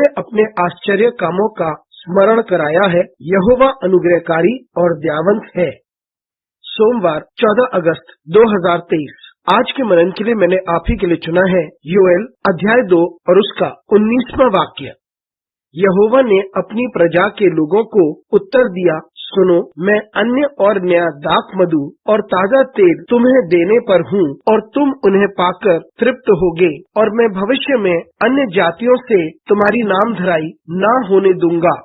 उसने अपने आश्चर्य कामों का स्मरण कराया है। यहोवा अनुग्रहकारी और दयावंत है। सोमवार 14 अगस्त 2023। आज के मनन के लिए मैंने आप ही के लिए चुना है योएल अध्याय 2 और उसका 19वां वाक्य। यहोवा ने अपनी प्रजा के लोगों को उत्तर दिया, सुनो, मैं अन्न और नया दाख मधु और ताजा तेल तुम्हें देने पर हूँ और तुम उन्हें पाकर तृप्त होगे, और मैं भविष्य में अन्य जातियों से तुम्हारी नाम धराई ना होने दूंगा।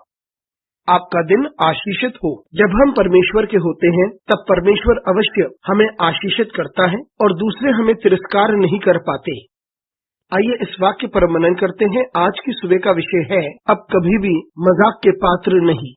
आपका दिन आशीषित हो। जब हम परमेश्वर के होते हैं तब परमेश्वर अवश्य हमें आशीषित करता है और दूसरे हमें तिरस्कार नहीं कर पाते। आइए इस वाक्य पर मनन करते हैं। आज की सुबह का विषय है, अब कभी भी मजाक के पात्र नहीं।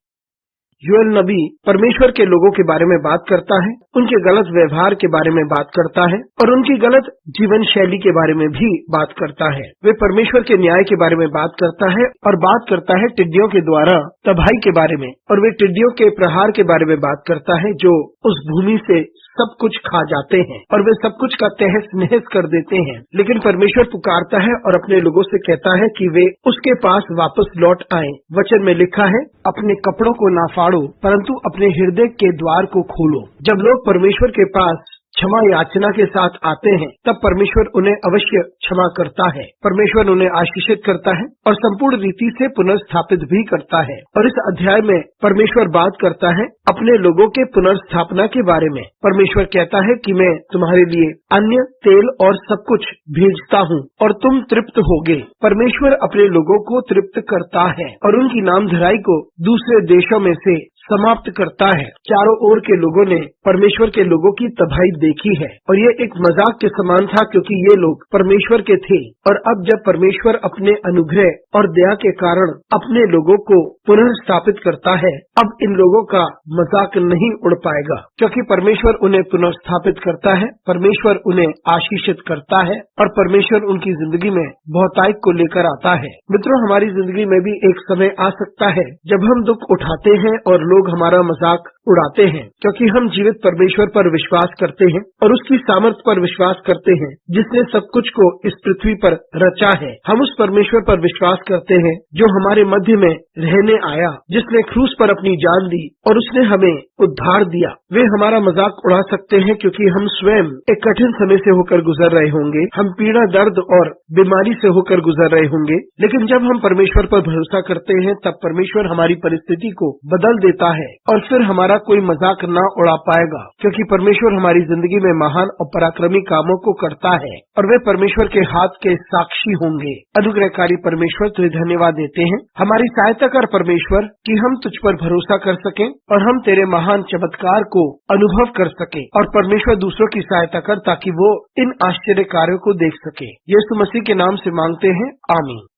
योएल नबी परमेश्वर के लोगों के बारे में बात करता है, उनके गलत व्यवहार के बारे में बात करता है और उनकी गलत जीवन शैली के बारे में भी बात करता है। वे परमेश्वर के न्याय के बारे में बात करता है और बात करता है टिड्डियों के द्वारा तबाही के बारे में, और वे टिड्डियों के प्रहार के बारे में बात करता है जो उस भूमि से सब कुछ खा जाते हैं और वे सब कुछ का तहस नहस कर देते हैं। लेकिन परमेश्वर पुकारता है और अपने लोगों से कहता है कि वे उसके पास वापस लौट आएं। वचन में लिखा है, अपने कपड़ों को ना फाड़ो परंतु अपने हृदय के द्वार को खोलो। जब लोग परमेश्वर के पास क्षमा याचना के साथ आते हैं तब परमेश्वर उन्हें अवश्य क्षमा करता है। परमेश्वर उन्हें आशीषित करता है और संपूर्ण रीति से पुनर्स्थापित भी करता है। और इस अध्याय में परमेश्वर बात करता है अपने लोगों के पुनर्स्थापना के बारे में। परमेश्वर कहता है कि मैं तुम्हारे लिए अन्न, तेल और सब कुछ भेजता हूँ और तुम तृप्त होगे। परमेश्वर अपने लोगों को तृप्त करता है और उनकी नामधराई को दूसरे देशों में से समाप्त करता है। चारों ओर के लोगों ने परमेश्वर के लोगों की तबाही देखी है और ये एक मजाक के समान था, क्योंकि ये लोग परमेश्वर के थे। और अब जब परमेश्वर अपने अनुग्रह और दया के कारण अपने लोगों को पुनर्स्थापित करता है, अब इन लोगों का मजाक नहीं उड़ पाएगा, क्योंकि परमेश्वर उन्हें पुनर्स्थापित करता है, परमेश्वर उन्हें आशीषित करता है और परमेश्वर उनकी जिंदगी में बहुतायत को लेकर आता है। मित्रों, हमारी जिंदगी में भी एक समय आ सकता है जब हम दुख उठाते हैं और लोग हमारा मजाक उड़ाते हैं, क्योंकि हम जीवित परमेश्वर पर विश्वास करते हैं और उसकी सामर्थ पर विश्वास करते हैं जिसने सब कुछ को इस पृथ्वी पर रचा है। हम उस परमेश्वर पर विश्वास करते हैं जो हमारे मध्य में रहने आया, जिसने क्रूस पर अपनी जान दी और उसने हमें उद्धार दिया। वे हमारा मजाक उड़ा सकते हैं क्योंकि हम स्वयं एक कठिन समय से होकर गुजर रहे होंगे, हम पीड़ा, दर्द और बीमारी से होकर गुजर रहे होंगे। लेकिन जब हम परमेश्वर पर भरोसा करते हैं तब परमेश्वर हमारी परिस्थिति को बदल देता है और फिर हमारा कोई मजाक ना उड़ा पाएगा, क्योंकि परमेश्वर हमारी जिंदगी में महान और पराक्रमी कामों को करता है और वे परमेश्वर के हाथ के साक्षी होंगे। अनुग्रहकारी परमेश्वर, तुझे धन्यवाद देते हैं। हमारी सहायता कर परमेश्वर कि हम तुझ पर भरोसा कर सकें और हम तेरे महान चमत्कार को अनुभव कर सकें। और परमेश्वर दूसरों की सहायता कर ताकि वो इन आश्चर्य कार्यों को देख सके। यीशु मसीह के नाम से मांगते हैं, आमीन।